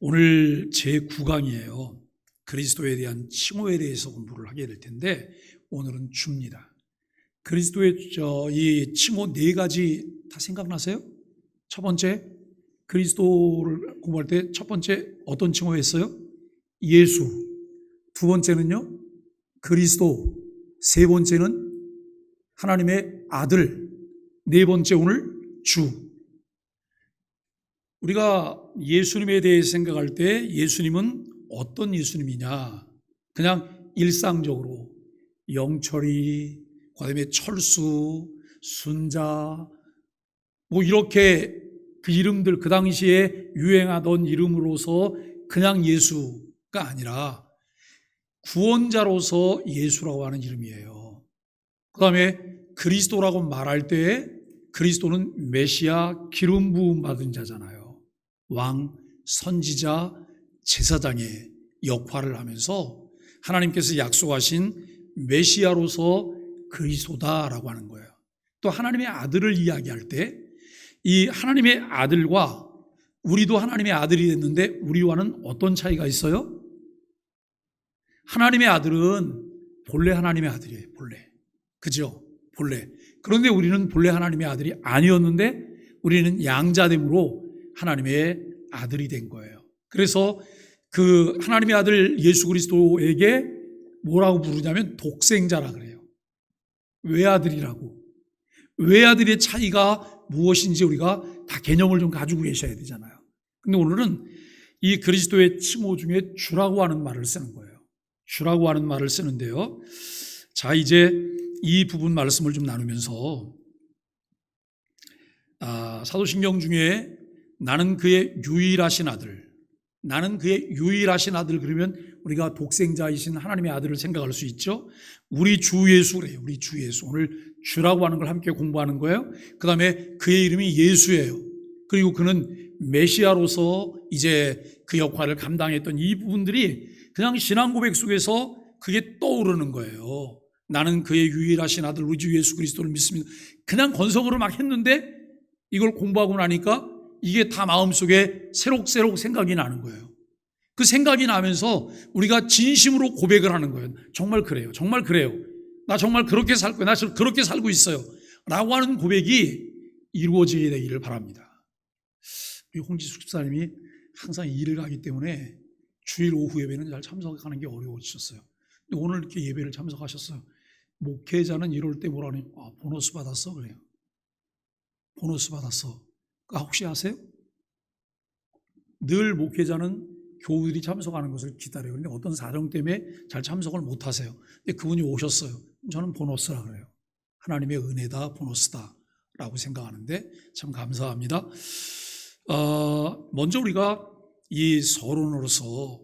오늘 제9강이에요. 그리스도에 대한 칭호에 대해서 공부를 하게 될 텐데 오늘은 주입니다. 그리스도의 이 칭호 네 가지 다 생각나세요? 첫 번째, 그리스도를 공부할 때 첫 번째 어떤 칭호였어요? 예수. 두 번째는요? 그리스도. 세 번째는 하나님의 아들. 네 번째 오늘 주. 우리가 예수님에 대해 생각할 때 예수님은 어떤 예수님이냐? 그냥 일상적으로 영철이, 그다음에 철수, 순자, 뭐 이렇게 그 이름들 그 당시에 유행하던 이름으로서 그냥 예수가 아니라 구원자로서 예수라고 하는 이름이에요. 그다음에 그리스도라고 말할 때 그리스도는 메시아 기름 부음 받은 자잖아요. 왕, 선지자, 제사장의 역할을 하면서 하나님께서 약속하신 메시아로서 그리스도다라고 하는 거예요. 또 하나님의 아들을 이야기할 때 이 하나님의 아들과 우리도 하나님의 아들이 됐는데 우리와는 어떤 차이가 있어요? 하나님의 아들은 본래 하나님의 아들이에요. 본래. 그죠? 본래. 그런데 우리는 본래 하나님의 아들이 아니었는데 우리는 양자됨으로 하나님의 아들이 된 거예요. 그래서 그 하나님의 아들 예수 그리스도에게 뭐라고 부르냐면 독생자라 그래요. 외아들이라고. 외아들의 차이가 무엇인지 우리가 다 개념을 좀 가지고 계셔야 되잖아요. 근데 오늘은 이 그리스도의 칭호 중에 주라고 하는 말을 쓰는 거예요. 주라고 하는 말을 쓰는데요. 자, 이제 이 부분 말씀을 좀 나누면서 사도신경 중에 나는 그의 유일하신 아들, 나는 그의 유일하신 아들 그러면 우리가 독생자이신 하나님의 아들을 생각할 수 있죠. 우리 주 예수래요. 우리 주 예수. 오늘 주라고 하는 걸 함께 공부하는 거예요. 그 다음에 그의 이름이 예수예요. 그리고 그는 메시아로서 이제 그 역할을 감당했던 이 부분들이 그냥 신앙 고백 속에서 그게 떠오르는 거예요. 나는 그의 유일하신 아들 우리 주 예수 그리스도를 믿습니다. 그냥 건성으로 막 했는데 이걸 공부하고 나니까 이게 다 마음속에 새록새록 생각이 나는 거예요. 그 생각이 나면서 우리가 진심으로 고백을 하는 거예요. 정말 그래요. 정말 그래요. 나 정말 그렇게 살 거예요. 나 그렇게 살고 있어요. 라고 하는 고백이 이루어지게 되기를 바랍니다. 우리 홍지숙 집사님이 항상 일을 가기 때문에 주일 오후 예배는 잘 참석하는 게 어려워지셨어요. 근데 오늘 이렇게 예배를 참석하셨어요. 목회자는 이럴 때 뭐라니? 보너스 받았어? 그래요. 보너스 받았어. 혹시 아세요? 늘 목회자는 교우들이 참석하는 것을 기다려요. 그런데 어떤 사정 때문에 잘 참석을 못 하세요. 근데 그분이 오셨어요. 저는 보너스라 그래요. 하나님의 은혜다, 보너스다 라고 생각하는데 참 감사합니다. 먼저 우리가 이 서론으로서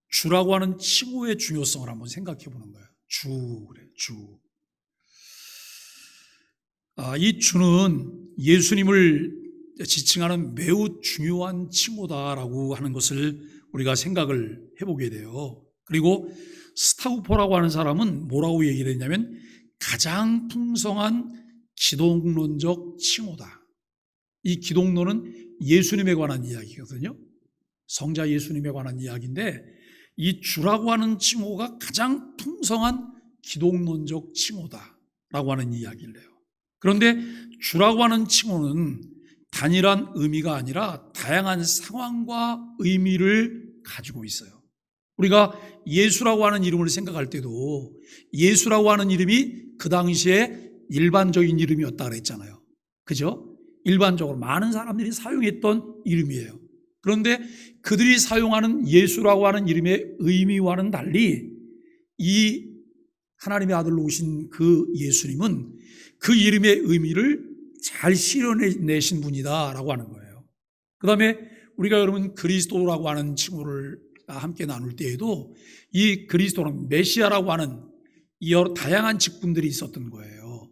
주라고 하는 칭호의 중요성을 한번 생각해 보는 거예요. 주, 그래, 주. 이 주는 예수님을 지칭하는 매우 중요한 칭호다라고 하는 것을 우리가 생각을 해보게 돼요. 그리고 스타우퍼라고 하는 사람은 뭐라고 얘기를 했냐면 가장 풍성한 기독론적 칭호다. 이 기독론은 예수님에 관한 이야기거든요. 성자 예수님에 관한 이야기인데 이 주라고 하는 칭호가 가장 풍성한 기독론적 칭호다라고 하는 이야기를 해요. 그런데 주라고 하는 칭호는 단일한 의미가 아니라 다양한 상황과 의미를 가지고 있어요. 우리가 예수라고 하는 이름을 생각할 때도 예수라고 하는 이름이 그 당시에 일반적인 이름이었다 그랬잖아요. 그죠? 일반적으로 많은 사람들이 사용했던 이름이에요. 그런데 그들이 사용하는 예수라고 하는 이름의 의미와는 달리 이 하나님의 아들로 오신 그 예수님은 그 이름의 의미를 잘 실현해내신 분이다라고 하는 거예요. 그 다음에 우리가 여러분 그리스도라고 하는 칭호를 함께 나눌 때에도 이 그리스도는 메시아라고 하는 여러 다양한 직분들이 있었던 거예요.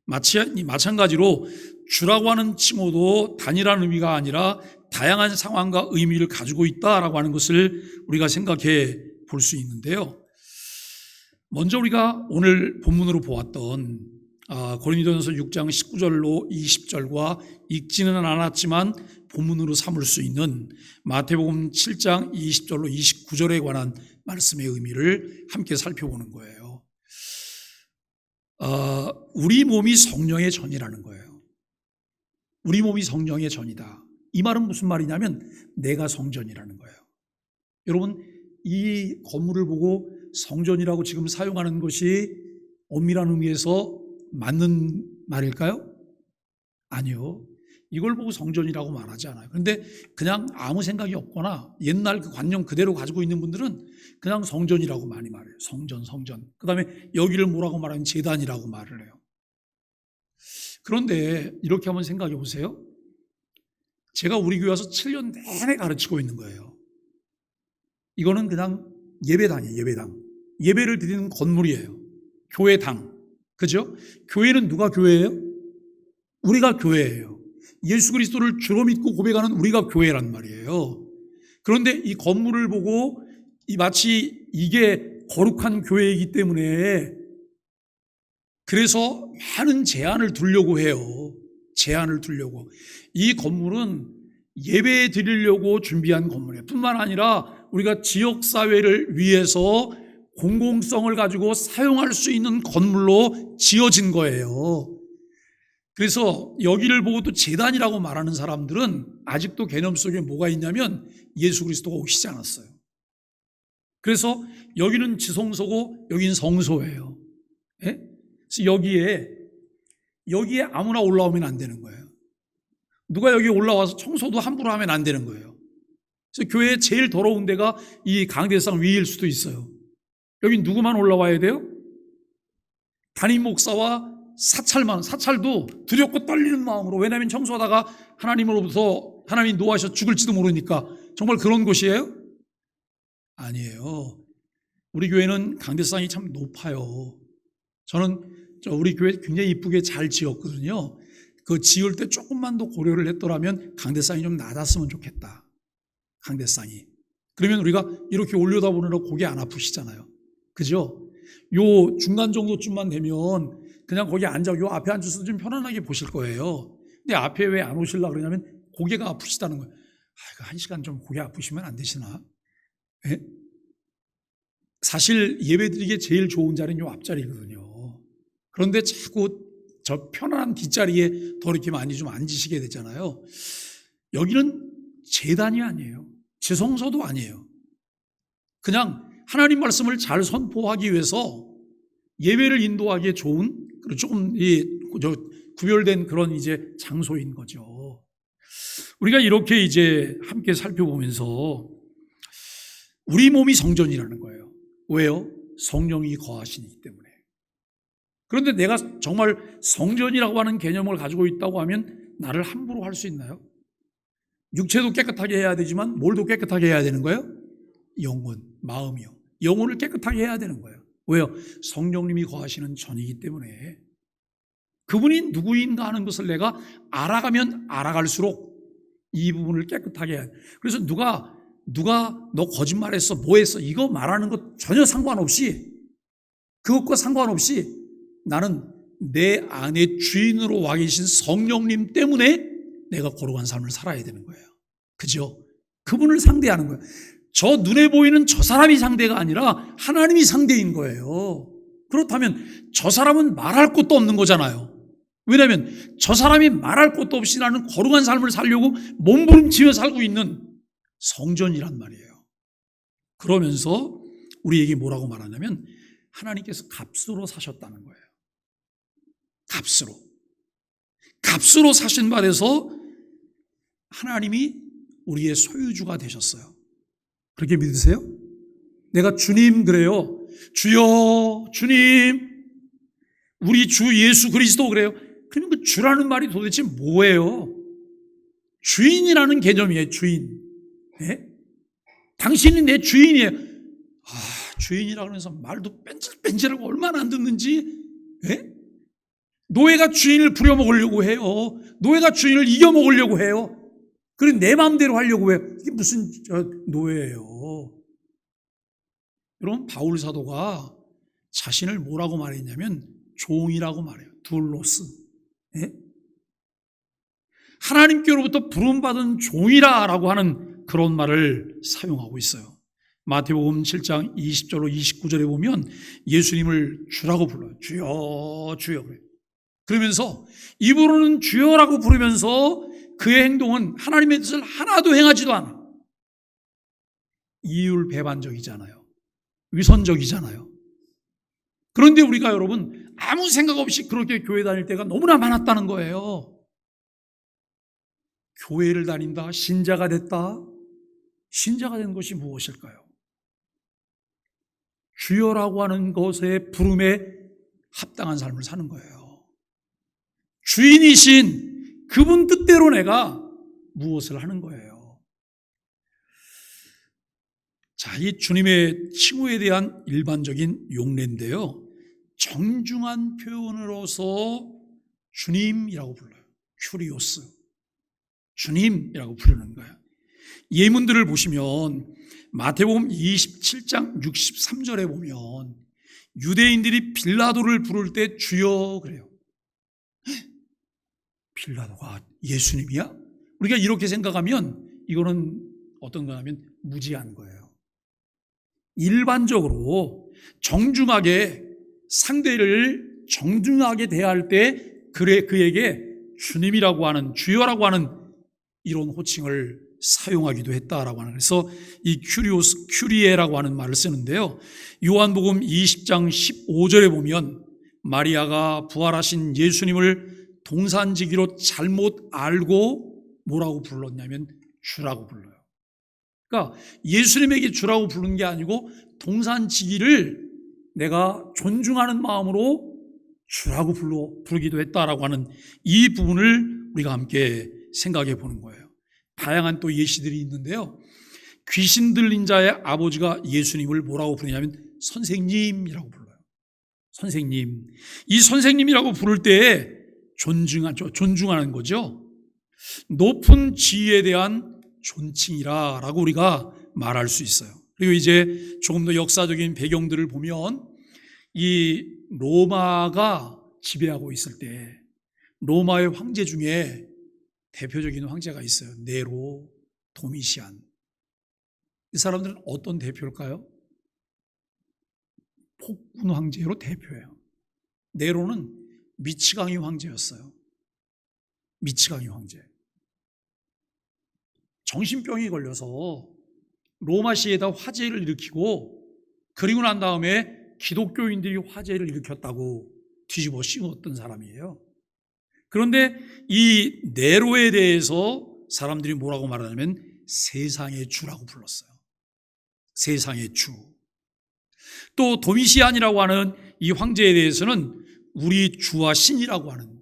마찬가지로 주라고 하는 칭호도 단일한 의미가 아니라 다양한 상황과 의미를 가지고 있다라고 하는 것을 우리가 생각해 볼 수 있는데요. 먼저 우리가 오늘 본문으로 보았던 고린도전서 6장 19절로 20절과 읽지는 않았지만 본문으로 삼을 수 있는 마태복음 7장 20절로 29절에 관한 말씀의 의미를 함께 살펴보는 거예요. 우리 몸이 성령의 전이라는 거예요. 우리 몸이 성령의 전이다. 이 말은 무슨 말이냐면 내가 성전이라는 거예요. 여러분, 이 건물을 보고 성전이라고 지금 사용하는 것이 엄밀한 의미에서 맞는 말일까요? 아니요. 이걸 보고 성전이라고 말하지 않아요. 그런데 그냥 아무 생각이 없거나 옛날 그 관념 그대로 가지고 있는 분들은 그냥 성전이라고 많이 말해요. 성전. 그 다음에 여기를 뭐라고 말하면 제단이라고 말을 해요. 그런데 이렇게 한번 생각해 보세요. 제가 우리 교회 와서 7년 내내 가르치고 있는 거예요. 이거는 그냥 예배당이에요. 예배를 드리는 건물이에요. 교회당. 그죠? 교회는 누가 교회예요? 우리가 교회예요. 예수 그리스도를 주로 믿고 고백하는 우리가 교회란 말이에요. 그런데 이 건물을 보고 마치 이게 거룩한 교회이기 때문에 그래서 많은 제한을 두려고 해요. 제한을 두려고. 이 건물은 예배 드리려고 준비한 건물이에요. 뿐만 아니라 우리가 지역사회를 위해서 공공성을 가지고 사용할 수 있는 건물로 지어진 거예요. 그래서 여기를 보고 또 제단이라고 말하는 사람들은 아직도 개념 속에 뭐가 있냐면 예수 그리스도가 오시지 않았어요. 그래서 여기는 지성소고 여기는 성소예요. 예? 그래서 여기에 아무나 올라오면 안 되는 거예요. 누가 여기 올라와서 청소도 함부로 하면 안 되는 거예요. 그래서 교회에 제일 더러운 데가 이 강대상 위일 수도 있어요. 여기 누구만 올라와야 돼요? 담임 목사와 사찰도 두렵고 떨리는 마음으로. 왜냐하면 청소하다가 하나님으로부터 하나님이 노하셔 죽을지도 모르니까. 정말 그런 곳이에요? 아니에요. 우리 교회는 강대상이 참 높아요. 저는 우리 교회 굉장히 이쁘게 잘 지었거든요. 그 지을 때 조금만 더 고려를 했더라면 강대상이 좀 낮았으면 좋겠다. 강대상이. 그러면 우리가 이렇게 올려다 보느라 고개 안 아프시잖아요. 그죠? 요 중간 정도쯤만 되면 그냥 거기 요 앞에 앉아서 좀 편안하게 보실 거예요. 근데 앞에 왜 안 오시려고 그러냐면 고개가 아프시다는 거예요. 한 시간 좀 고개 아프시면 안 되시나? 예? 사실 예배드리기에 제일 좋은 자리는 요 앞자리거든요. 그런데 자꾸 저 편안한 뒷자리에 더 이렇게 많이 좀 앉으시게 되잖아요. 여기는 제단이 아니에요. 지성소도 아니에요. 그냥 하나님 말씀을 잘 선포하기 위해서 예배를 인도하기에 좋은, 그리고 조금 구별된 그런 이제 장소인 거죠. 우리가 이렇게 이제 함께 살펴보면서 우리 몸이 성전이라는 거예요. 왜요? 성령이 거하시기 때문에. 그런데 내가 정말 성전이라고 하는 개념을 가지고 있다고 하면 나를 함부로 할 수 있나요? 육체도 깨끗하게 해야 되지만 뭘도 깨끗하게 해야 되는 거예요? 영혼, 마음이요. 영혼을 깨끗하게 해야 되는 거예요. 왜요? 성령님이 거하시는 전이기 때문에. 그분이 누구인가 하는 것을 내가 알아가면 알아갈수록 이 부분을 깨끗하게 해야 돼. 그래서 누가 너 거짓말했어, 뭐했어, 이거 말하는 것 전혀 상관없이, 그것과 상관없이 나는 내 안에 주인으로 와 계신 성령님 때문에 내가 거룩한 삶을 살아야 되는 거예요. 그죠? 그분을 상대하는 거예요. 저 눈에 보이는 저 사람이 상대가 아니라 하나님이 상대인 거예요. 그렇다면 저 사람은 말할 것도 없는 거잖아요. 왜냐하면 저 사람이 말할 것도 없이 나는 거룩한 삶을 살려고 몸부림치며 살고 있는 성전이란 말이에요. 그러면서 우리에게 뭐라고 말하냐면 하나님께서 값으로 사셨다는 거예요. 값으로 사신 바 돼서 하나님이 우리의 소유주가 되셨어요. 그렇게 믿으세요? 내가 주님 그래요. 주여, 주님, 우리 주 예수 그리스도 그래요. 그러면 그 주라는 말이 도대체 뭐예요? 주인이라는 개념이에요. 주인. 예? 당신이 내 주인이에요. 주인이라고 하면서 말도 뺀질뺀질하고 얼마나 안 듣는지. 예? 노예가 주인을 부려먹으려고 해요. 노예가 주인을 이겨먹으려고 해요. 그리고 내 마음대로 하려고 해요. 이게 무슨 노예예요. 여러분, 바울 사도가 자신을 뭐라고 말했냐면 종이라고 말해요. 둘로스. 예? 하나님께로부터 부름받은 종이라라고 하는 그런 말을 사용하고 있어요. 마태복음 7장 20절로 29절에 보면 예수님을 주라고 불러요. 주여 주여. 그러면서 입으로는 주여라고 부르면서 그의 행동은 하나님의 뜻을 하나도 행하지도 않아. 이율배반적이잖아요. 위선적이잖아요. 그런데 우리가 여러분 아무 생각 없이 그렇게 교회 다닐 때가 너무나 많았다는 거예요. 교회를 다닌다, 신자가 됐다. 신자가 된 것이 무엇일까요? 주여라고 하는 것의 부름에 합당한 삶을 사는 거예요. 주인이신 그분 뜻대로 내가 무엇을 하는 거예요. 자, 이 주님의 칭호에 대한 일반적인 용례인데요, 정중한 표현으로서 주님이라고 불러요. 큐리오스, 주님이라고 부르는 거예요. 예문들을 보시면 마태복음 27장 63절에 보면 유대인들이 빌라도를 부를 때 주여 그래요. 빌라도가 예수님이야? 우리가 이렇게 생각하면 이거는 어떤 거냐면 무지한 거예요. 일반적으로 정중하게 상대를 정중하게 대할 때 그에게 주님이라고 하는, 주여라고 하는 이런 호칭을 사용하기도 했다라고 하는, 그래서 이 큐리오스, 큐리에라고 하는 말을 쓰는데요, 요한복음 20장 15절에 보면 마리아가 부활하신 예수님을 동산지기로 잘못 알고 뭐라고 불렀냐면 주라고 불러요. 그러니까 예수님에게 주라고 부르는 게 아니고 동산지기를 내가 존중하는 마음으로 주라고 부르기도 했다라고 하는 이 부분을 우리가 함께 생각해 보는 거예요. 다양한 또 예시들이 있는데요, 귀신 들린 자의 아버지가 예수님을 뭐라고 부르냐면 선생님이라고 불러요. 선생님. 이 선생님이라고 부를 때에 존중하는 거죠. 높은 지위에 대한 존칭이라고 우리가 말할 수 있어요. 그리고 이제 조금 더 역사적인 배경들을 보면 이 로마가 지배하고 있을 때 로마의 황제 중에 대표적인 황제가 있어요. 네로, 도미시안. 이 사람들은 어떤 대표일까요? 폭군 황제로 대표예요. 네로는 미치광이 황제였어요. 미치광이 황제. 정신병이 걸려서 로마시에다 화재를 일으키고, 그리고 난 다음에 기독교인들이 화재를 일으켰다고 뒤집어 씌웠던 사람이에요. 그런데 이 네로에 대해서 사람들이 뭐라고 말하냐면 세상의 주라고 불렀어요. 세상의 주. 또 도미시안이라고 하는 이 황제에 대해서는 우리 주와 신이라고 하는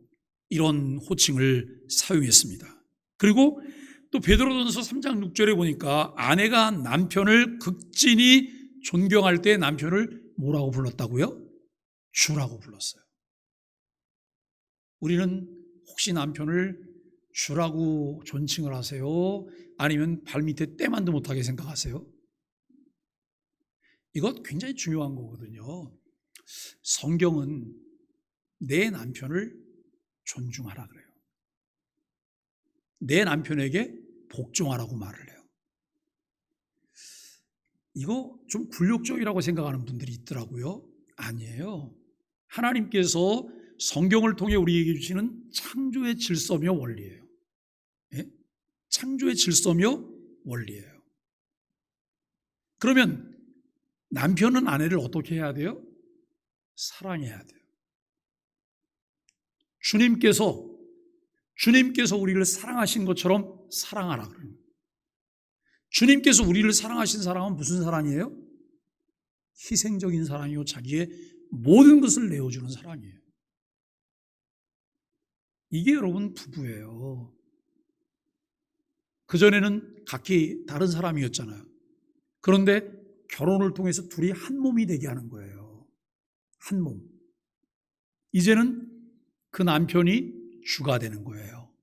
이런 호칭을 사용했습니다. 그리고 또 베드로전서 3장 6절에 보니까 아내가 남편을 극진히 존경할 때 남편을 뭐라고 불렀다고요? 주라고 불렀어요. 우리는 혹시 남편을 주라고 존칭을 하세요? 아니면 발밑에 때만도 못하게 생각하세요? 이것 굉장히 중요한 거거든요. 성경은 내 남편을 존중하라 그래요. 내 남편에게 복종하라고 말을 해요. 이거 좀 굴욕적이라고 생각하는 분들이 있더라고요. 아니에요. 하나님께서 성경을 통해 우리에게 주시는 창조의 질서며 원리예요. 예? 창조의 질서며 원리예요. 그러면 남편은 아내를 어떻게 해야 돼요? 사랑해야 돼요. 주님께서 우리를 사랑하신 것처럼 사랑하라 그러는 거예요. 주님께서 우리를 사랑하신 사랑은 무슨 사랑이에요? 희생적인 사랑이요, 자기의 모든 것을 내어주는 사랑이에요. 이게 여러분 부부예요. 그전에는 각기 다른 사람이었잖아요. 그런데 결혼을 통해서 둘이 한 몸이 되게 하는 거예요. 한 몸. 이제는 그 남편이 주가 되는 거예요.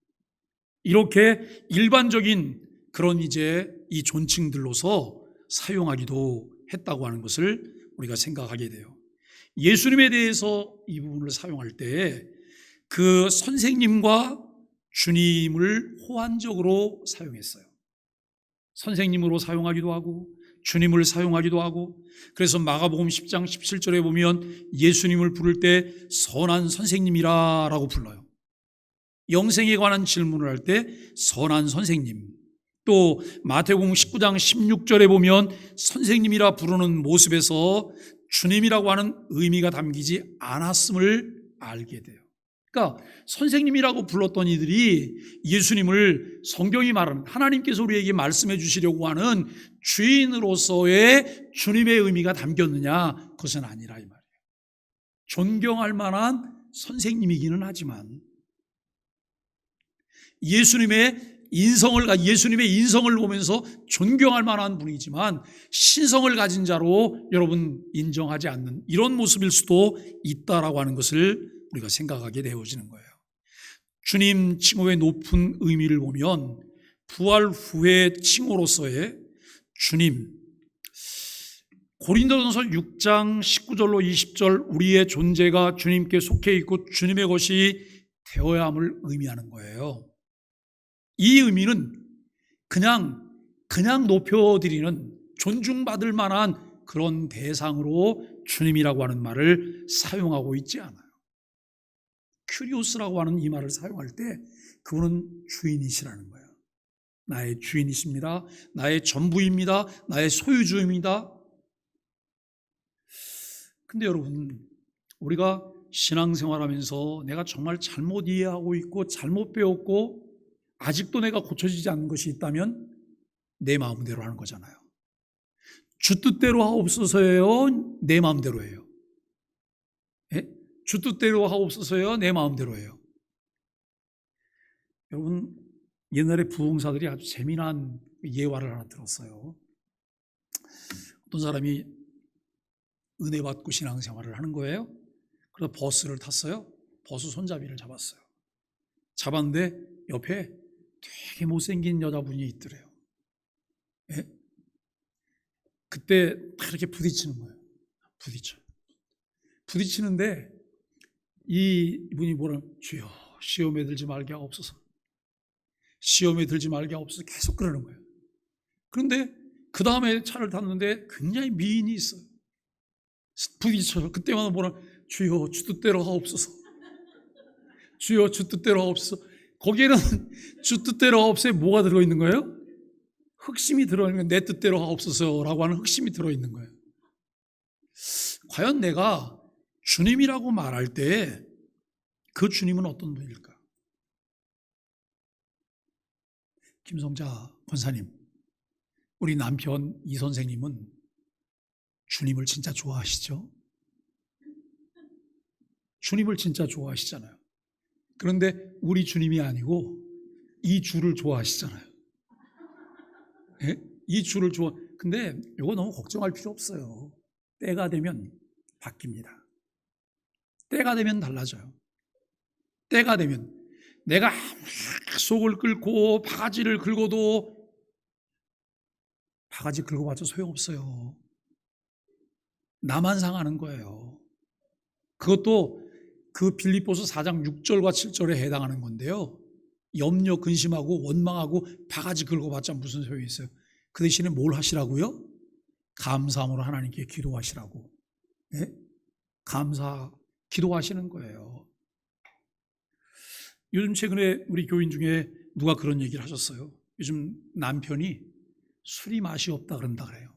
이렇게 일반적인 그런 이제 이 존칭들로서 사용하기도 했다고 하는 것을 우리가 생각하게 돼요. 예수님에 대해서 이 부분을 사용할 때 그 선생님과 주님을 호환적으로 사용했어요. 선생님으로 사용하기도 하고 주님을 사용하기도 하고, 그래서 마가복음 10장 17절에 보면 예수님을 부를 때 선한 선생님이라고 불러요. 영생에 관한 질문을 할 때 선한 선생님, 또 마태복음 19장 16절에 보면 선생님이라 부르는 모습에서 주님이라고 하는 의미가 담기지 않았음을 알게 돼요. 그러니까 선생님이라고 불렀던 이들이 예수님을 성경이 말하는, 하나님께서 우리에게 말씀해 주시려고 하는 주인으로서의 주님의 의미가 담겼느냐? 그것은 아니라 이 말이에요. 존경할 만한 선생님이기는 하지만 예수님의 인성을 보면서 존경할 만한 분이지만 신성을 가진 자로 여러분 인정하지 않는 이런 모습일 수도 있다라고 하는 것을 우리가 생각하게 되어지는 거예요. 주님 칭호의 높은 의미를 보면 부활 후의 칭호로서의 주님, 고린도전서 6장 19절로 20절, 우리의 존재가 주님께 속해 있고 주님의 것이 되어야 함을 의미하는 거예요. 이 의미는 그냥 높여드리는, 존중받을 만한 그런 대상으로 주님이라고 하는 말을 사용하고 있지 않아요. 큐리오스라고 하는 이 말을 사용할 때 그분은 주인이시라는 거예요. 나의 주인이십니다. 나의 전부입니다. 나의 소유주입니다. 근데 여러분, 우리가 신앙생활하면서 내가 정말 잘못 이해하고 있고 잘못 배웠고 아직도 내가 고쳐지지 않는 것이 있다면 내 마음대로 하는 거잖아요. 주 뜻대로 하옵소서예요? 내 마음대로예요? 예? 주 뜻대로 하옵소서예요? 내 마음대로예요? 여러분, 옛날에 부흥사들이 아주 재미난 예화를 하나 들었어요. 어떤 사람이 은혜 받고 신앙생활을 하는 거예요. 그래서 버스를 탔어요. 버스 손잡이를 잡았어요. 잡았는데 옆에 되게 못생긴 여자분이 있더래요. 예? 그때 딱 이렇게 부딪히는 거예요. 부딪히는데 이분이 뭐라, 주여 시험에 들지 말게 하옵소서, 시험에 들지 말게 하옵소서 계속 그러는 거예요. 그런데 그 다음에 차를 탔는데 굉장히 미인이 있어요. 부딪혀요. 그때마다 뭐라, 주여 주 뜻대로 하옵소서, 주여 주 뜻대로 하옵소서. 거기에는 주 뜻대로 하옵소서에 뭐가 들어있는 거예요? 흑심이 들어있는 거예요. 내 뜻대로 하옵소서라고 하는 흑심이 들어있는 거예요. 과연 내가 주님이라고 말할 때 그 주님은 어떤 분일까? 김성자 권사님, 우리 남편 이 선생님은 주님을 진짜 좋아하시죠? 주님을 진짜 좋아하시잖아요. 그런데 우리 주님이 아니고 이 주를 좋아하시잖아요. 예? 이 주를 근데 이거 너무 걱정할 필요 없어요. 때가 되면 바뀝니다. 때가 되면 달라져요. 때가 되면 내가 속을 끓고 바가지를 긁어도 바가지 긁어봤자 소용없어요. 나만 상하는 거예요. 그것도 그 빌립보서 4장 6절과 7절에 해당하는 건데요. 염려, 근심하고 원망하고 바가지 긁어봤자 무슨 소용이 있어요. 그 대신에 뭘 하시라고요? 감사함으로 하나님께 기도하시라고. 네? 기도하시는 거예요. 요즘 최근에 우리 교인 중에 누가 그런 얘기를 하셨어요. 요즘 남편이 술이 맛이 없다 그런다 그래요.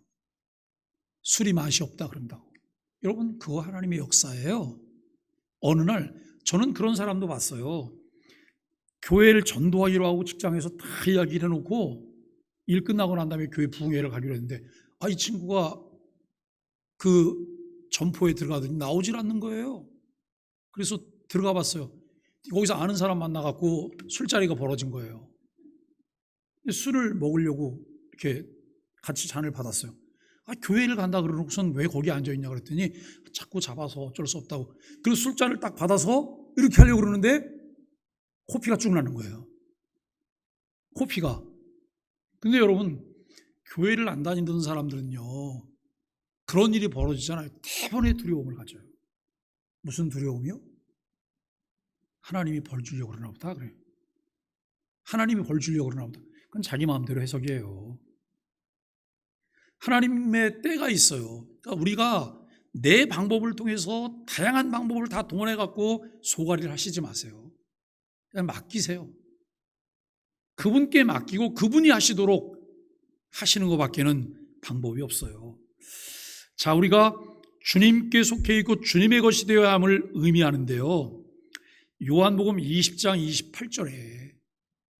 술이 맛이 없다 그런다고. 여러분, 그거 하나님의 역사예요. 어느 날 저는 그런 사람도 봤어요. 교회를 전도하기로 하고 직장에서 다 이야기를 해놓고 일 끝나고 난 다음에 교회 부흥회를 가기로 했는데, 이 친구가 그 점포에 들어가더니 나오질 않는 거예요. 그래서 들어가 봤어요. 거기서 아는 사람 만나갖고 술자리가 벌어진 거예요. 술을 먹으려고 이렇게 같이 잔을 받았어요. 교회를 간다 그러고선 왜 거기 앉아있냐 그랬더니 자꾸 잡아서 어쩔 수 없다고. 그리고 술잔을 딱 받아서 이렇게 하려고 그러는데 코피가 쭉 나는 거예요. 코피가. 근데 여러분, 교회를 안 다니던 사람들은요, 그런 일이 벌어지잖아요. 대번에 두려움을 가져요. 무슨 두려움이요? 하나님이 벌 주려고 그러나 보다 그래요. 하나님이 벌 주려고 그러나 보다. 그건 자기 마음대로 해석이에요. 하나님의 때가 있어요. 그러니까 우리가 내 방법을 통해서 다양한 방법을 다 동원해 갖고 소가리를 하시지 마세요. 그냥 맡기세요. 그분께 맡기고 그분이 하시도록 하시는 것밖에는 방법이 없어요. 자, 우리가 주님께 속해 있고 주님의 것이 되어야 함을 의미하는데요. 요한복음 20장 28절에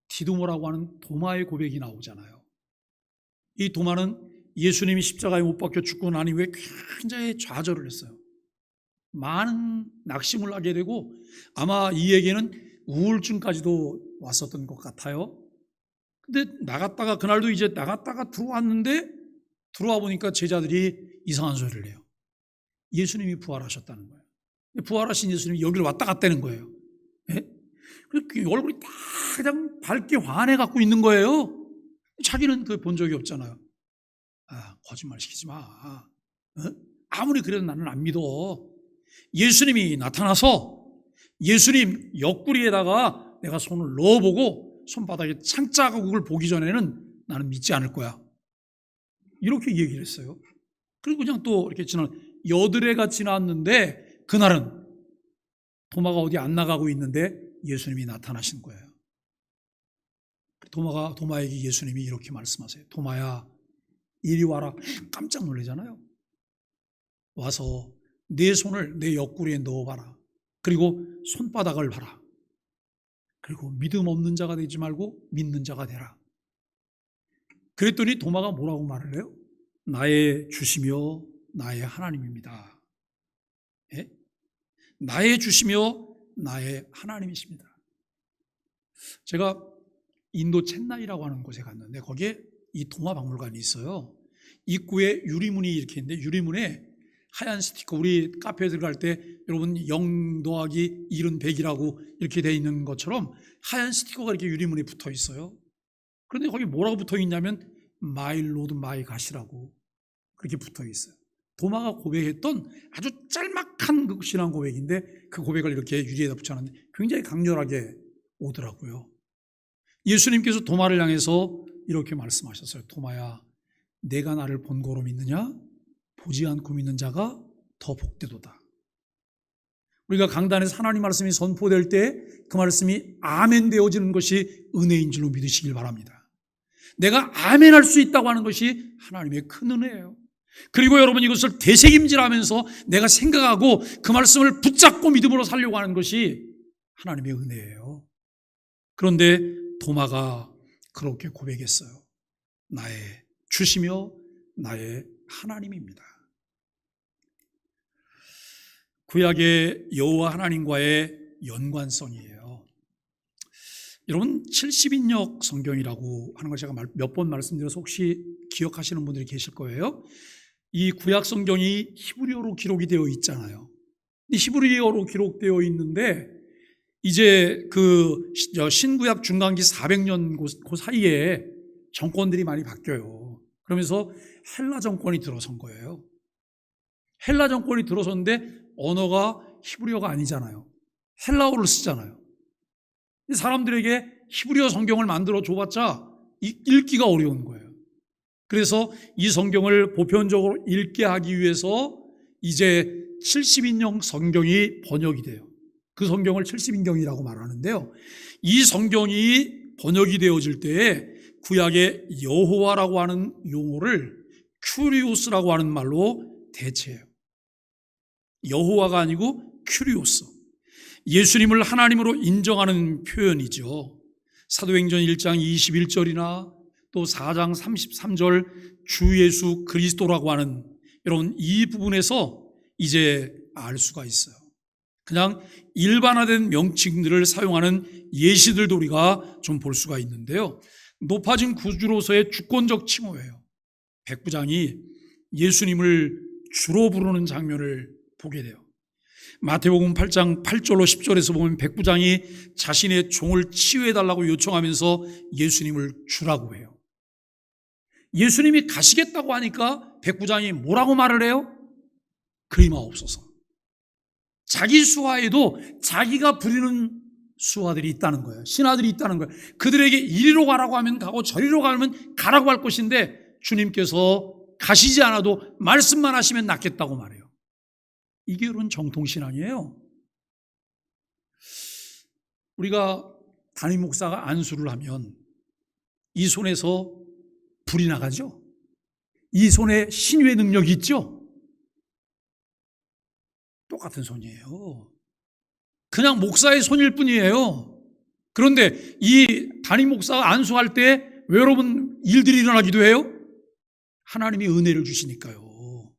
디두모라고 하는 도마의 고백이 나오잖아요. 이 도마는 예수님이 십자가에 못 박혀 죽고 난 이후에 굉장히 좌절을 했어요. 많은 낙심을 하게 되고 아마 이에게는 우울증까지도 왔었던 것 같아요. 근데 나갔다가 그날도 이제 나갔다가 들어왔는데 들어와 보니까 제자들이 이상한 소리를 해요. 예수님이 부활하셨다는 거예요. 부활하신 예수님이 여기를 왔다 갔다는 거예요. 예? 그 얼굴이 딱 그냥 밝게 환해 갖고 있는 거예요. 자기는 그 본 적이 없잖아요. 아, 거짓말 시키지 마. 아무리 그래도 나는 안 믿어. 예수님이 나타나서 예수님 옆구리에다가 내가 손을 넣어보고 손바닥에 창자국을 보기 전에는 나는 믿지 않을 거야. 이렇게 얘기를 했어요. 그리고 그냥 또 이렇게 여드레가 지났는데 그날은 도마가 어디 안 나가고 있는데 예수님이 나타나신 거예요. 도마에게 예수님이 이렇게 말씀하세요. 도마야, 이리 와라. 깜짝 놀라잖아요. 와서 내 손을 내 옆구리에 넣어봐라. 그리고 손바닥을 봐라. 그리고 믿음 없는 자가 되지 말고 믿는 자가 되라. 그랬더니 도마가 뭐라고 말을 해요? 나의 주시며 나의 하나님입니다. 예? 나의 주시며 나의 하나님이십니다. 제가 인도 첸나이라고 하는 곳에 갔는데 거기에 이 도마 박물관이 있어요. 입구에 유리문이 이렇게 있는데 유리문에 하얀 스티커, 우리 카페에 들어갈 때 여러분 0 더하기 1은 100이라고 이렇게 돼 있는 것처럼 하얀 스티커가 이렇게 유리문에 붙어 있어요. 그런데 거기 뭐라고 붙어 있냐면 My Lord, My God이라고 그렇게 붙어 있어요. 도마가 고백했던 아주 짤막한 그 신앙 고백인데 그 고백을 이렇게 유리에다 붙여놨는데 굉장히 강렬하게 오더라고요. 예수님께서 도마를 향해서 이렇게 말씀하셨어요. 도마야, 내가 나를 본고로 믿느냐? 보지 않고 믿는 자가 더 복되도다. 우리가 강단에서 하나님 말씀이 선포될 때 그 말씀이 아멘 되어지는 것이 은혜인 줄로 믿으시길 바랍니다. 내가 아멘 할 수 있다고 하는 것이 하나님의 큰 은혜예요. 그리고 여러분 이것을 되새김질하면서 내가 생각하고 그 말씀을 붙잡고 믿음으로 살려고 하는 것이 하나님의 은혜예요. 그런데 도마가 그렇게 고백했어요. 나의 주시며 나의 하나님입니다. 구약의 여호와 하나님과의 연관성이에요. 여러분 70인역 성경이라고 하는 걸 제가 몇 번 말씀드려서 혹시 기억하시는 분들이 계실 거예요. 이 구약 성경이 히브리어로 기록이 되어 있잖아요. 히브리어로 기록되어 있는데 이제 그 신구약 중간기 400년 그 사이에 정권들이 많이 바뀌어요. 그러면서 헬라 정권이 들어선 거예요. 헬라 정권이 들어섰는데 언어가 히브리어가 아니잖아요. 헬라어를 쓰잖아요. 사람들에게 히브리어 성경을 만들어 줘봤자 읽기가 어려운 거예요. 그래서 이 성경을 보편적으로 읽게 하기 위해서 이제 70인용 성경이 번역이 돼요. 그 성경을 70인경이라고 말하는데요. 이 성경이 번역이 되어질 때에 구약의 여호와라고 하는 용어를 큐리오스라고 하는 말로 대체해요. 여호와가 아니고 큐리오스. 예수님을 하나님으로 인정하는 표현이죠. 사도행전 1장 21절이나 또 4장 33절 주 예수 그리스도라고 하는 여러분 이 부분에서 이제 알 수가 있어요. 그냥 일반화된 명칭들을 사용하는 예시들도 우리가 좀 볼 수가 있는데요. 높아진 구주로서의 주권적 칭호예요. 백부장이 예수님을 주로 부르는 장면을 보게 돼요. 마태복음 8장 8절로 10절에서 보면 백부장이 자신의 종을 치유해달라고 요청하면서 예수님을 주라고 해요. 예수님이 가시겠다고 하니까 백부장이 뭐라고 말을 해요? 그리마옵소서. 자기 수하에도 자기가 부리는 수하들이 있다는 거예요. 신하들이 있다는 거예요. 그들에게 이리로 가라고 하면 가고 저리로 가면 가라고 할 것인데 주님께서 가시지 않아도 말씀만 하시면 낫겠다고 말해요. 이게 여러분 정통신앙이에요. 우리가 담임 목사가 안수를 하면 이 손에서 불이 나가죠. 이 손에 신유의 능력이 있죠. 똑같은 손이에요. 그냥 목사의 손일 뿐이에요. 그런데 이 담임 목사가 안수할 때 왜 여러분 일들이 일어나기도 해요? 하나님이 은혜를 주시니까요.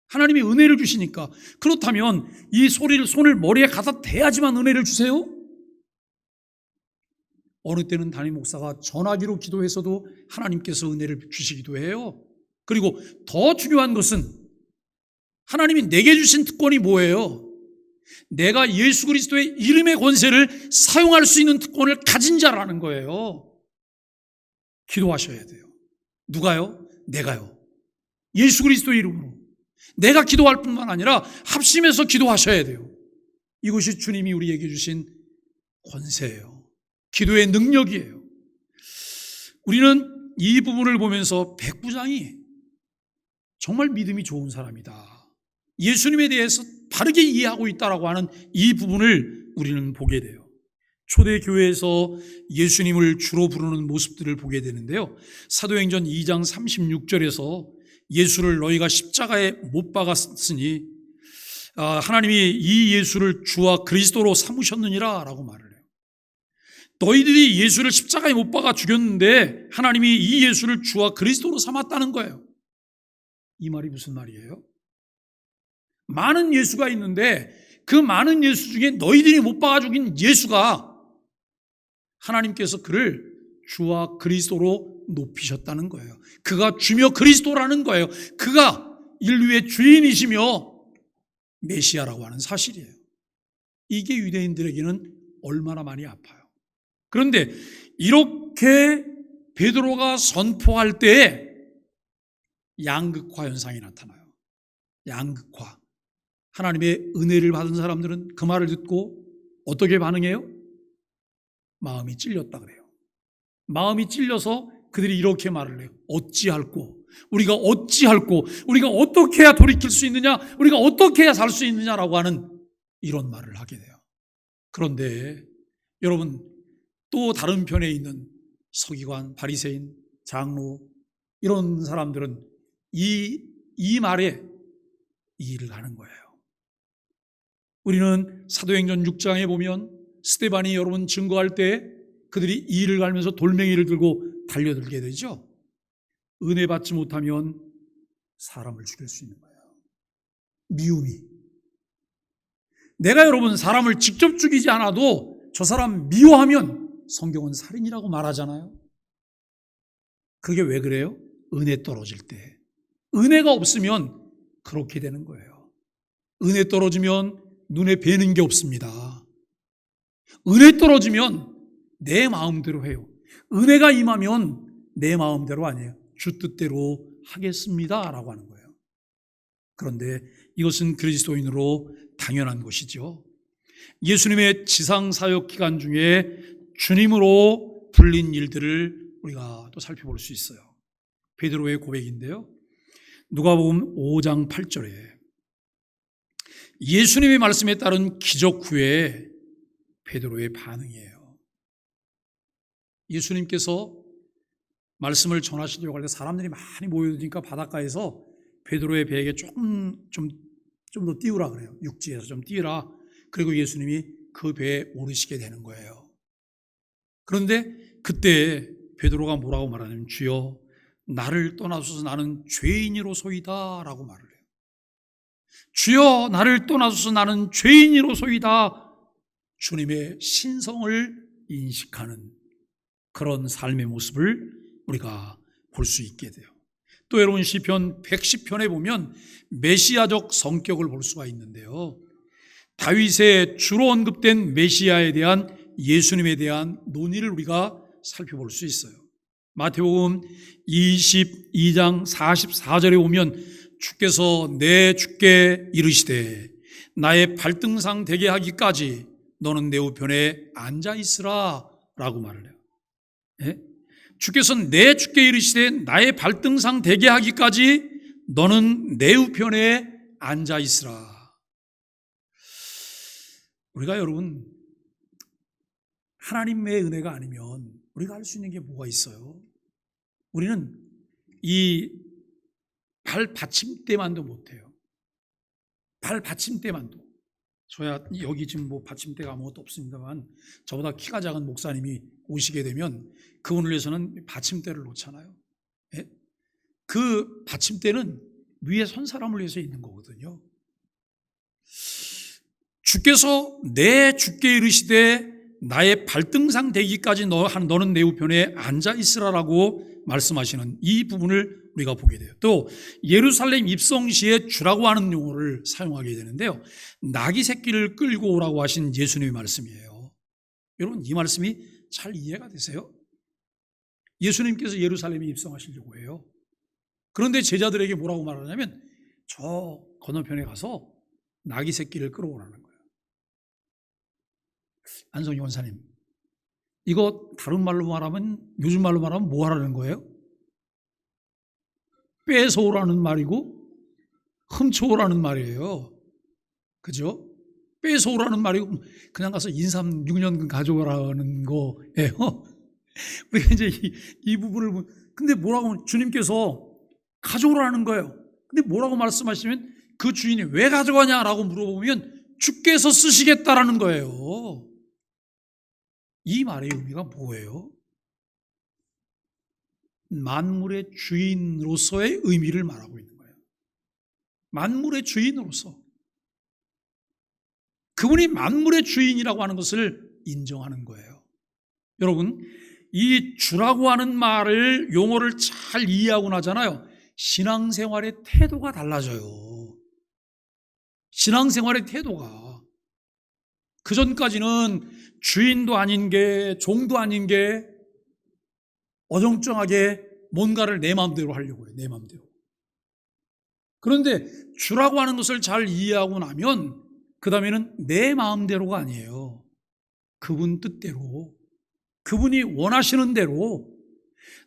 하나님이 은혜를 주시니까. 그렇다면 이 손을 머리에 갖다 대야지만 은혜를 주세요? 어느 때는 담임 목사가 전화기로 기도해서도 하나님께서 은혜를 주시기도 해요. 그리고 더 중요한 것은 하나님이 내게 주신 특권이 뭐예요? 내가 예수 그리스도의 이름의 권세를 사용할 수 있는 특권을 가진 자라는 거예요. 기도하셔야 돼요. 누가요? 내가요. 예수 그리스도의 이름으로. 내가 기도할 뿐만 아니라 합심해서 기도하셔야 돼요. 이것이 주님이 우리에게 주신 권세예요. 기도의 능력이에요. 우리는 이 부분을 보면서 백부장이 정말 믿음이 좋은 사람이다. 예수님에 대해서 바르게 이해하고 있다라고 하는 이 부분을 우리는 보게 돼요. 초대교회에서 예수님을 주로 부르는 모습들을 보게 되는데요. 사도행전 2장 36절에서 예수를 너희가 십자가에 못 박았으니 하나님이 이 예수를 주와 그리스도로 삼으셨느니라 라고 말을 해요. 너희들이 예수를 십자가에 못 박아 죽였는데 하나님이 이 예수를 주와 그리스도로 삼았다는 거예요. 이 말이 무슨 말이에요? 많은 예수가 있는데 그 많은 예수 중에 너희들이 못 박아 죽인 예수가 하나님께서 그를 주와 그리스도로 높이셨다는 거예요. 그가 주며 그리스도라는 거예요. 그가 인류의 주인이시며 메시아라고 하는 사실이에요. 이게 유대인들에게는 얼마나 많이 아파요. 그런데 이렇게 베드로가 선포할 때에 양극화 현상이 나타나요. 양극화. 하나님의 은혜를 받은 사람들은 그 말을 듣고 어떻게 반응해요? 마음이 찔렸다 그래요. 마음이 찔려서 그들이 이렇게 말을 해요. 어찌할꼬? 우리가 어찌할꼬? 우리가 어떻게 해야 돌이킬 수 있느냐? 우리가 어떻게 해야 살 수 있느냐라고 하는 이런 말을 하게 돼요. 그런데 여러분 또 다른 편에 있는 서기관, 바리새인, 장로 이런 사람들은 이 말에 이해를 하는 거예요. 우리는 사도행전 6장에 보면 스데반이 여러분 증거할 때 그들이 이를 갈면서 돌멩이를 들고 달려들게 되죠. 은혜 받지 못하면 사람을 죽일 수 있는 거예요. 미움이. 내가 여러분 사람을 직접 죽이지 않아도 저 사람 미워하면 성경은 살인이라고 말하잖아요. 그게 왜 그래요? 은혜 떨어질 때. 은혜가 없으면 그렇게 되는 거예요. 은혜 떨어지면 눈에 뵈는 게 없습니다. 은혜 떨어지면 내 마음대로 해요. 은혜가 임하면 내 마음대로 아니에요. 주 뜻대로 하겠습니다 라고 하는 거예요. 그런데 이것은 그리스도인으로 당연한 것이죠. 예수님의 지상사역 기간 중에 주님으로 불린 일들을 우리가 또 살펴볼 수 있어요. 베드로의 고백인데요. 누가복음 5장 8절에 예수님의 말씀에 따른 기적 후에 베드로의 반응이에요. 예수님께서 말씀을 전하시려고 할 때 사람들이 많이 모여드니까 바닷가에서 베드로의 배에게 좀 더 띄우라 그래요. 육지에서 좀 띄우라. 그리고 예수님이 그 배에 오르시게 되는 거예요. 그런데 그때 베드로가 뭐라고 말하냐면 주여 나를 떠나소서 나는 죄인이로소이다 라고 말을 해요. 주여 나를 떠나소서 나는 죄인이로소이다. 주님의 신성을 인식하는 그런 삶의 모습을 우리가 볼 수 있게 돼요. 또 여러분 시편 110편에 보면 메시아적 성격을 볼 수가 있는데요. 다윗의 주로 언급된 메시아에 대한 예수님에 대한 논의를 우리가 살펴볼 수 있어요. 마태복음 22장 44절에 오면 주께서 내 주께 이르시되 나의 발등상 되게 하기까지 너는 내 우편에 앉아 있으라 라고 말을 해요. 예? 주께서 내 주께 이르시되 나의 발등상 되게 하기까지 너는 내 우편에 앉아 있으라. 우리가 여러분 하나님의 은혜가 아니면 우리가 할 수 있는 게 뭐가 있어요? 우리는 이 발 받침대만도 못해요. 발 받침대만도. 저야 여기 지금 뭐 받침대가 아무것도 없습니다만 저보다 키가 작은 목사님이 오시게 되면 그분을 위해서는 받침대를 놓잖아요. 예? 그 받침대는 위에 선 사람을 위해서 있는 거거든요. 주께서 내 주께 이르시되 나의 발등상 되기까지 너는 내 우편에 앉아 있으라라고 말씀하시는 이 부분을 우리가 보게 돼요. 또 예루살렘 입성 시에 주라고 하는 용어를 사용하게 되는데요. 나귀 새끼를 끌고 오라고 하신 예수님의 말씀이에요. 여러분 이 말씀이 잘 이해가 되세요? 예수님께서 예루살렘에 입성하시려고 해요. 그런데 제자들에게 뭐라고 말하냐면 저 건너편에 가서 나귀 새끼를 끌어오라는 거예요. 안성희 원사님, 이거 다른 말로 말하면 요즘 말로 말하면 뭐 하라는 거예요? 뺏어오라는 말이고 훔쳐오라는 말이에요. 그죠? 뺏어오라는 말이고 그냥 가서 인삼 6년근 가져오라는 거예요. 우리가 이제 이 부분을 근데 뭐라고 주님께서 가져오라는 거예요. 근데 뭐라고 말씀하시면 그 주인이 왜 가져가냐라고 물어보면 주께서 쓰시겠다라는 거예요. 이 말의 의미가 뭐예요? 만물의 주인으로서의 의미를 말하고 있는 거예요. 만물의 주인으로서. 그분이 만물의 주인이라고 하는 것을 인정하는 거예요. 여러분, 이 주라고 하는 말을 용어를 잘 이해하고 나잖아요. 신앙생활의 태도가 달라져요. 신앙생활의 태도가. 그전까지는 주인도 아닌 게 종도 아닌 게 어정쩡하게 뭔가를 내 마음대로 하려고 해요. 내 마음대로. 그런데 주라고 하는 것을 잘 이해하고 나면 그 다음에는 내 마음대로가 아니에요. 그분 뜻대로, 그분이 원하시는 대로.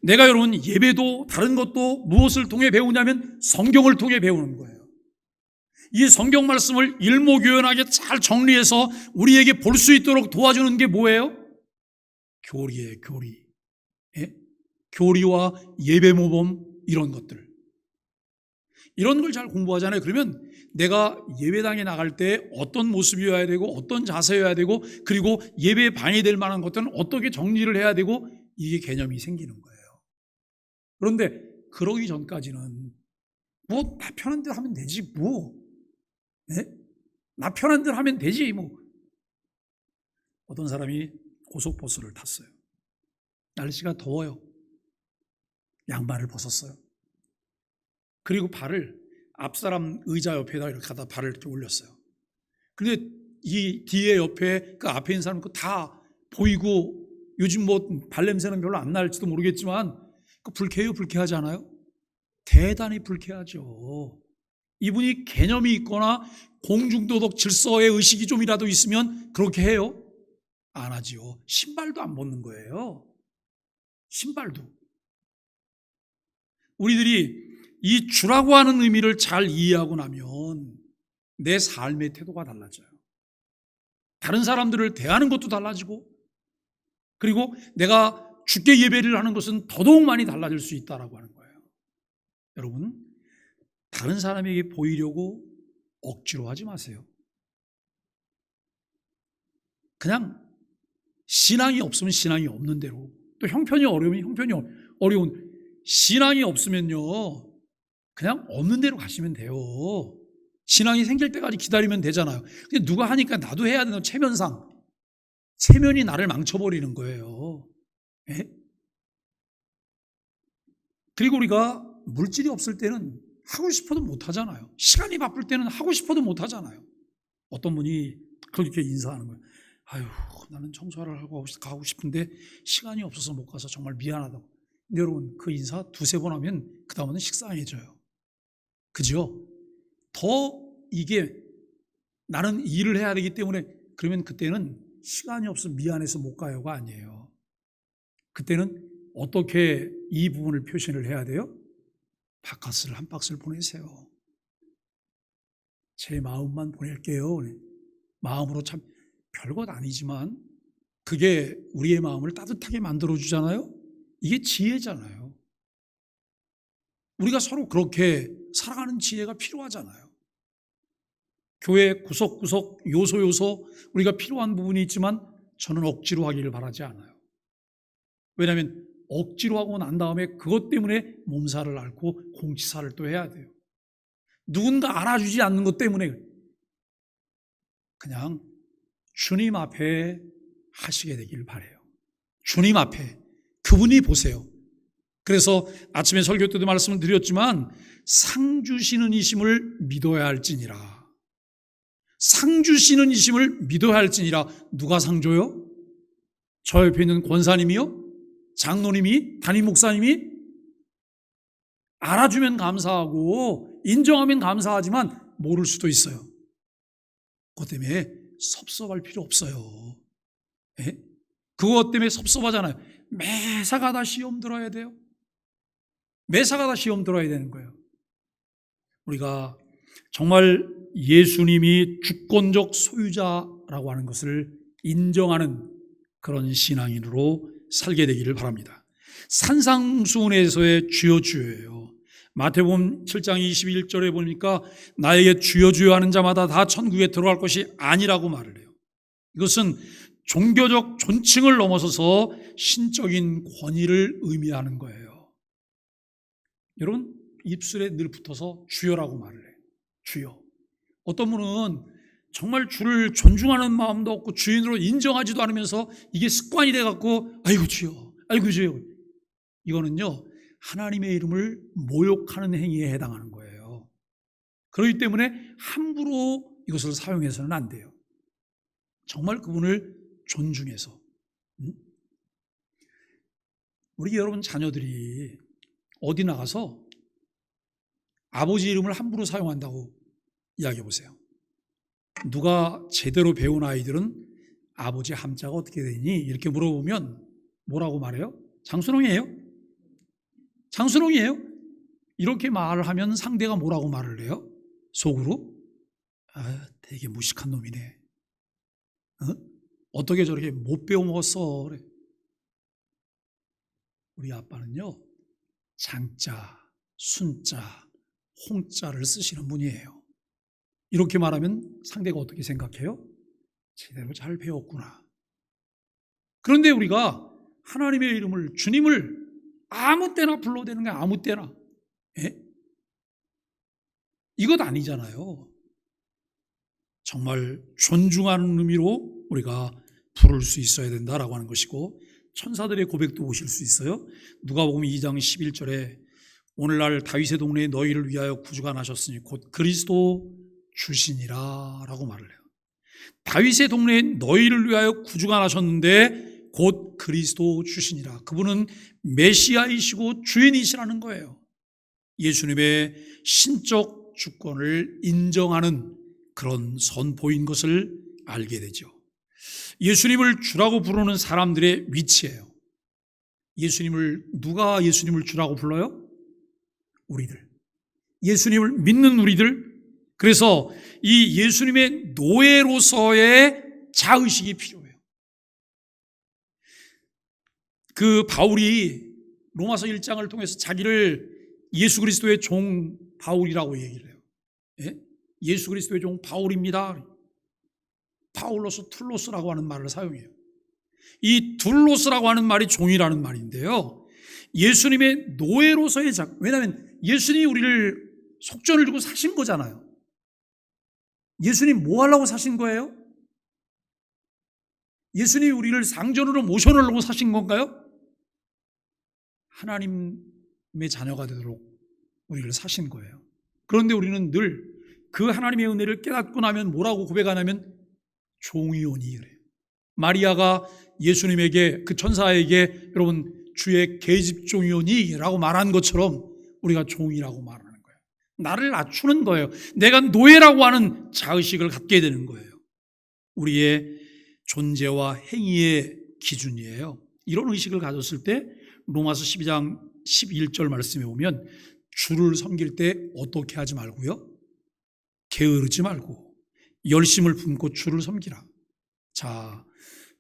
내가 여러분 예배도 다른 것도 무엇을 통해 배우냐면 성경을 통해 배우는 거예요. 이 성경 말씀을 일목요연하게 잘 정리해서 우리에게 볼 수 있도록 도와주는 게 뭐예요? 교리예요, 교리. 예? 교리와 예배 모범 이런 것들. 이런 걸 잘 공부하잖아요. 그러면 내가 예배당에 나갈 때 어떤 모습이어야 되고 어떤 자세여야 되고 그리고 예배에 방해될 만한 것들은 어떻게 정리를 해야 되고 이게 개념이 생기는 거예요. 그런데 그러기 전까지는 뭐 나 편한 대로 하면 되지 뭐. 네? 나 편한 대로 하면 되지 뭐. 어떤 사람이 고속버스를 탔어요. 날씨가 더워요. 양말을 벗었어요. 그리고 발을 앞사람 의자 옆에다 이렇게 갖다 발을 이렇게 올렸어요. 근데 이 뒤에 옆에 그 앞에 있는 사람 다 보이고 요즘 뭐 발냄새는 별로 안 날지도 모르겠지만 그 불쾌해요? 불쾌하지 않아요? 대단히 불쾌하죠. 이분이 개념이 있거나 공중도덕 질서의 의식이 좀이라도 있으면 그렇게 해요? 안 하지요. 신발도 안 벗는 거예요. 신발도. 우리들이 이 주라고 하는 의미를 잘 이해하고 나면 내 삶의 태도가 달라져요. 다른 사람들을 대하는 것도 달라지고 그리고 내가 주께 예배를 하는 것은 더더욱 많이 달라질 수 있다라고 하는 거예요. 여러분, 다른 사람에게 보이려고 억지로 하지 마세요. 그냥 신앙이 없으면 신앙이 없는 대로, 또 형편이 어려우면 형편이 어려운, 신앙이 없으면요 그냥 없는 대로 가시면 돼요. 신앙이 생길 때까지 기다리면 되잖아요. 근데 누가 하니까 나도 해야 되는 체면상, 체면이 나를 망쳐버리는 거예요. 예? 그리고 우리가 물질이 없을 때는 하고 싶어도 못 하잖아요. 시간이 바쁠 때는 하고 싶어도 못 하잖아요. 어떤 분이 그렇게 인사하는 거예요. 아유, 나는 청소를 하고 가고 싶은데 시간이 없어서 못 가서 정말 미안하다고. 근데 여러분, 그 인사 두세 번 하면 그 다음은 식상해져요. 그죠? 더 이게 나는 일을 해야 되기 때문에 그러면 그때는 시간이 없어 미안해서 못 가요가 아니에요. 그때는 어떻게 이 부분을 표현을 해야 돼요? 바카스를 한 박스를 보내세요. 제 마음만 보낼게요. 마음으로 참 별것 아니지만 그게 우리의 마음을 따뜻하게 만들어주잖아요. 이게 지혜잖아요. 우리가 서로 그렇게 살아가는 지혜가 필요하잖아요. 교회 구석구석 요소 우리가 필요한 부분이 있지만 저는 억지로 하기를 바라지 않아요. 왜냐하면 억지로 하고 난 다음에 그것 때문에 몸살을 앓고 공치사를 또 해야 돼요. 누군가 알아주지 않는 것 때문에 그냥 주님 앞에 하시게 되길 바라요. 주님 앞에 그분이 보세요. 그래서 아침에 설교 때도 말씀을 드렸지만 상 주시는 이심을 믿어야 할지니라. 상 주시는 이심을 믿어야 할지니라. 누가 상 줘요? 저 옆에 있는 권사님이요? 장로님이? 담임 목사님이? 알아주면 감사하고 인정하면 감사하지만 모를 수도 있어요. 그것 때문에 섭섭할 필요 없어요. 예? 그것 때문에 섭섭하잖아요. 매사가 다 시험 들어야 돼요. 매사가 다 시험 들어야 되는 거예요. 우리가 정말 예수님이 주권적 소유자라고 하는 것을 인정하는 그런 신앙인으로 살게 되기를 바랍니다. 산상수훈에서의 주여 주여예요. 마태복음 7장 21절에 보니까 나에게 주여 주여 하는 자마다 다 천국에 들어갈 것이 아니라고 말을 해요. 이것은 종교적 존칭을 넘어서서 신적인 권위를 의미하는 거예요. 여러분 입술에 늘 붙어서 주여라고 말을 해요. 주여. 어떤 분은 정말 주를 존중하는 마음도 없고 주인으로 인정하지도 않으면서 이게 습관이 돼갖고 아이고 주여, 아이고 주여. 이거는요 하나님의 이름을 모욕하는 행위에 해당하는 거예요. 그렇기 때문에 함부로 이것을 사용해서는 안 돼요. 정말 그분을 존중해서. 우리 여러분 자녀들이 어디 나가서 아버지 이름을 함부로 사용한다고 이야기해 보세요. 누가 제대로 배운 아이들은 아버지 함자가 어떻게 되니? 이렇게 물어보면 뭐라고 말해요? 장순홍이에요? 장순홍이에요? 이렇게 말을 하면 상대가 뭐라고 말을 해요? 속으로? 아, 되게 무식한 놈이네. 어떻게 저렇게 못 배워먹었어? 그래. 우리 아빠는요 장자, 순자, 홍자를 쓰시는 분이에요. 이렇게 말하면 상대가 어떻게 생각해요? 제대로 잘 배웠구나. 그런데 우리가 하나님의 이름을, 주님을 아무 때나 불러도 되는 게 아무 때나. 예? 이것 아니잖아요. 정말 존중하는 의미로 우리가 부를 수 있어야 된다라고 하는 것이고, 천사들의 고백도 오실 수 있어요. 누가복음 2장 11절에 오늘날 다윗의 동네에 너희를 위하여 구주가 나셨으니 곧 그리스도 주시니라 라고 말을 해요. 다윗의 동네에 너희를 위하여 구주가 나셨는데 곧 그리스도 주시니라. 그분은 메시아이시고 주인이시라는 거예요. 예수님의 신적 주권을 인정하는 그런 선포인 것을 알게 되죠. 예수님을 주라고 부르는 사람들의 위치예요. 누가 예수님을 주라고 불러요? 우리들. 예수님을 믿는 우리들. 그래서 이 예수님의 노예로서의 자의식이 필요해요. 그 바울이 로마서 1장을 통해서 자기를 예수 그리스도의 종 바울이라고 얘기를 해요. 예? 예수 그리스도의 종 바울입니다. 파울로스 툴로스라고 하는 말을 사용해요. 이 툴로스라고 하는 말이 종이라는 말인데요. 예수님의 노예로서의 왜냐하면 예수님이 우리를 속전을 주고 사신 거잖아요. 예수님 뭐 하려고 사신 거예요? 예수님이 우리를 상전으로 모셔놓으려고 사신 건가요? 하나님의 자녀가 되도록 우리를 사신 거예요. 그런데 우리는 늘 그 하나님의 은혜를 깨닫고 나면 뭐라고 고백하냐면 종이오니 그래요. 마리아가 예수님에게, 그 천사에게 여러분 주의 계집종이오니 라고 말한 것처럼 우리가 종이라고 말하는 거예요. 나를 낮추는 거예요. 내가 노예라고 하는 자의식을 갖게 되는 거예요. 우리의 존재와 행위의 기준이에요. 이런 의식을 가졌을 때 로마서 12장 11절 말씀에 보면 주를 섬길 때 어떻게 하지 말고요? 게으르지 말고 열심을 품고 주를 섬기라. 자,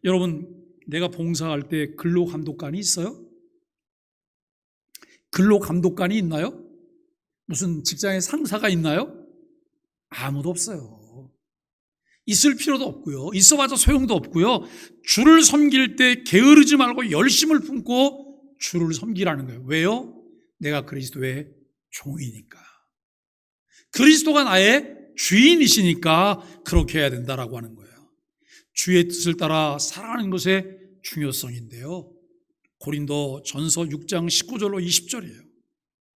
여러분, 내가 봉사할 때 근로감독관이 있어요? 근로감독관이 있나요? 무슨 직장에 상사가 있나요? 아무도 없어요. 있을 필요도 없고요. 있어봐도 소용도 없고요. 주를 섬길 때 게으르지 말고 열심을 품고 주를 섬기라는 거예요. 왜요? 내가 그리스도의 종이니까. 그리스도가 나의 주인이시니까 그렇게 해야 된다라고 하는 거예요. 주의 뜻을 따라 살아가는 것의 중요성인데요. 고린도 전서 6장 19절로 20절이에요.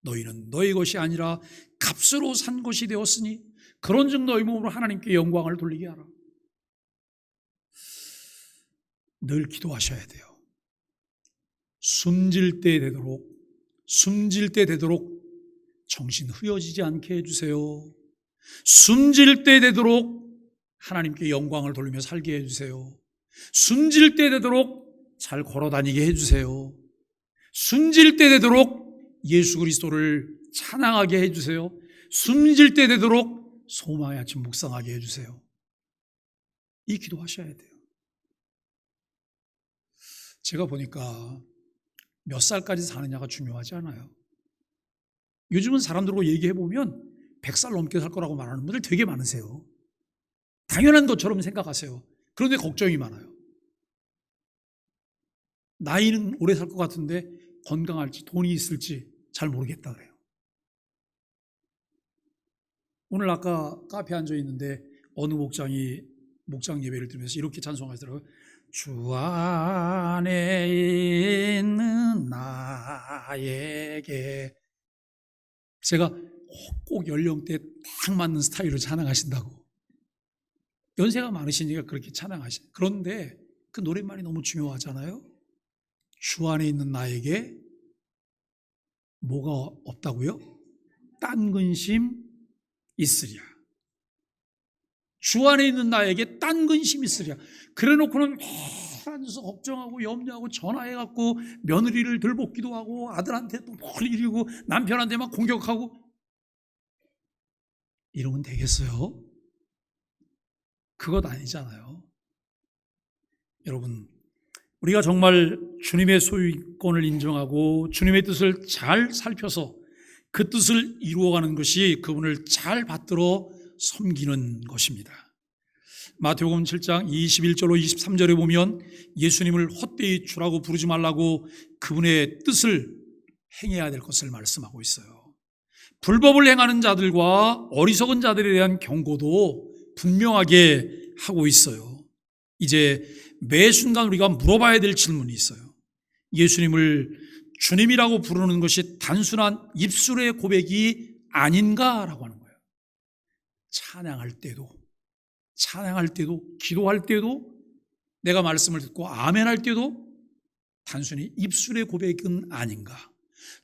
너희는 너희 것이 아니라 값으로 산 것이 되었으니 그런즉 너희 몸으로 하나님께 영광을 돌리게 하라. 늘 기도하셔야 돼요. 숨질 때 되도록 정신 흐려지지 않게 해주세요. 숨질 때 되도록 하나님께 영광을 돌리며 살게 해주세요. 숨질 때 되도록 잘 걸어다니게 해주세요. 숨질 때 되도록 예수 그리스도를 찬양하게 해주세요. 숨질 때 되도록 소망의 아침 묵상하게 해주세요. 이 기도하셔야 돼요. 제가 보니까 몇 살까지 사느냐가 중요하지 않아요. 요즘은 사람들하고 얘기해보면 100살 넘게 살 거라고 말하는 분들 되게 많으세요. 당연한 것처럼 생각하세요. 그런데 걱정이 많아요. 나이는 오래 살 것 같은데 건강할지 돈이 있을지 잘 모르겠다 그래요. 오늘 아까 카페에 앉아 있는데 어느 목장이 목장 예배를 들으면서 이렇게 찬송하시더라고요. 주 안에 있는 나에게. 제가 꼭 연령대에 딱 맞는 스타일로 찬양하신다고. 연세가 많으시니까 그렇게 찬양하신. 그런데 그 노랫말이 너무 중요하잖아요. 주 안에 있는 나에게 뭐가 없다고요? 딴 근심 있으랴. 주 안에 있는 나에게 딴 근심 있으랴. 그래 놓고는 매일 앉아서 걱정하고 염려하고 전화해갖고 며느리를 들볶기도 하고 아들한테 또 뭘 이리고 남편한테 막 공격하고 이러면 되겠어요? 그것 아니잖아요. 여러분, 우리가 정말 주님의 소유권을 인정하고 주님의 뜻을 잘 살펴서 그 뜻을 이루어가는 것이 그분을 잘 받들어 섬기는 것입니다. 마태복음 7장 21절로 23절에 보면 예수님을 헛되이 주라고 부르지 말라고 그분의 뜻을 행해야 될 것을 말씀하고 있어요. 불법을 행하는 자들과 어리석은 자들에 대한 경고도 분명하게 하고 있어요. 이제 매 순간 우리가 물어봐야 될 질문이 있어요. 예수님을 주님이라고 부르는 것이 단순한 입술의 고백이 아닌가라고 하는 거예요. 찬양할 때도, 기도할 때도, 내가 말씀을 듣고 아멘할 때도 단순히 입술의 고백은 아닌가.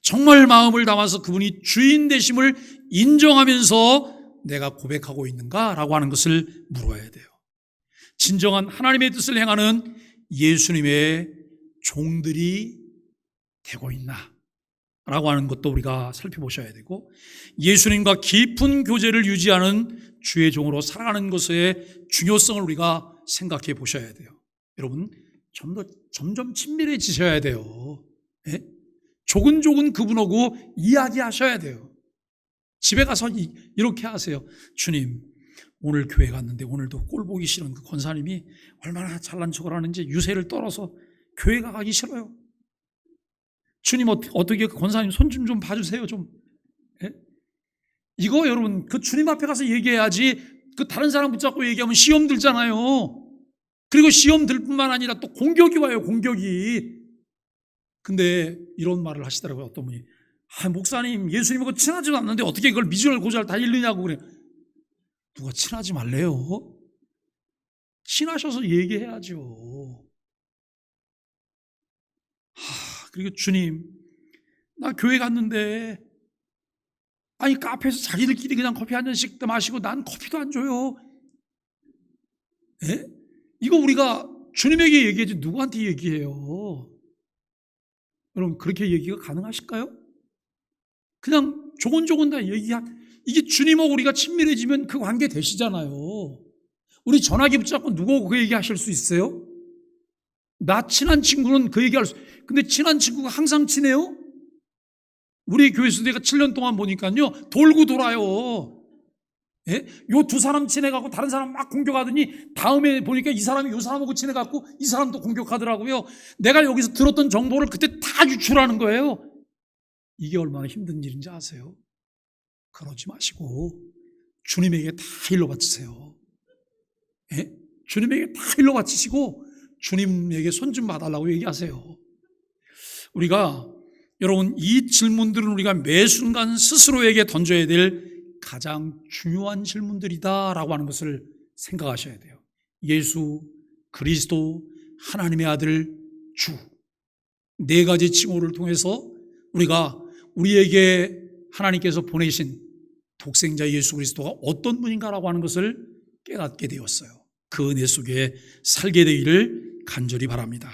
정말 마음을 담아서 그분이 주인 되심을 인정하면서 내가 고백하고 있는가라고 하는 것을 물어야 돼요. 진정한 하나님의 뜻을 행하는 예수님의 종들이 되고 있나? 라고 하는 것도 우리가 살펴보셔야 되고, 예수님과 깊은 교제를 유지하는 주의 종으로 살아가는 것의 중요성을 우리가 생각해 보셔야 돼요. 여러분, 점점 친밀해지셔야 돼요. 예? 조근조근 그분하고 이야기하셔야 돼요. 집에 가서 이렇게 하세요. 주님, 오늘 교회 갔는데 오늘도 꼴 보기 싫은 그 권사님이 얼마나 잘난 척을 하는지 유세를 떨어서 교회가 가기 싫어요. 주님, 어떻게 그 권사님 손 좀 봐주세요. 좀. 예? 이거 여러분, 그 주님 앞에 가서 얘기해야지. 그 다른 사람 붙잡고 얘기하면 시험 들잖아요. 그리고 시험 들 뿐만 아니라 또 공격이 와요. 공격이. 근데 이런 말을 하시더라고요. 어떤 분이, 목사님, 예수님하고 친하지도 않는데 어떻게 그걸 미주알 고주알 다 읽느냐고 그래. 누가 친하지 말래요? 친하셔서 얘기해야죠. 그리고 주님, 나 교회 갔는데 카페에서 자기들끼리 그냥 커피 한 잔씩 마시고 난 커피도 안 줘요. 예? 이거 우리가 주님에게 얘기하지 누구한테 얘기해요? 여러분 그렇게 얘기가 가능하실까요? 그냥 조곤조곤 다 이게 주님하고 우리가 친밀해지면 그 관계 되시잖아요. 우리 전화기 붙잡고 누구하고 그 얘기하실 수 있어요? 나 친한 친구는 그 얘기할 수, 근데 친한 친구가 항상 친해요? 우리 교회에서 내가 7년 동안 보니까요, 돌고 돌아요. 예? 요 두 사람 친해갖고 다른 사람 막 공격하더니 다음에 보니까 이 사람이 요 사람하고 친해갖고 이 사람도 공격하더라고요. 내가 여기서 들었던 정보를 그때 다 유출하는 거예요. 이게 얼마나 힘든 일인지 아세요? 그러지 마시고 주님에게 다 일러 바치세요. 예? 주님에게 다 일러 바치시고 주님에게 손 좀 봐달라고 얘기하세요. 우리가 여러분 이 질문들은 우리가 매 순간 스스로에게 던져야 될 가장 중요한 질문들이다라고 하는 것을 생각하셔야 돼요. 예수 그리스도 하나님의 아들 주, 네 가지 칭호를 통해서 우리가 우리에게 하나님께서 보내신 독생자 예수 그리스도가 어떤 분인가라고 하는 것을 깨닫게 되었어요. 그 은혜 속에 살게 되기를 간절히 바랍니다.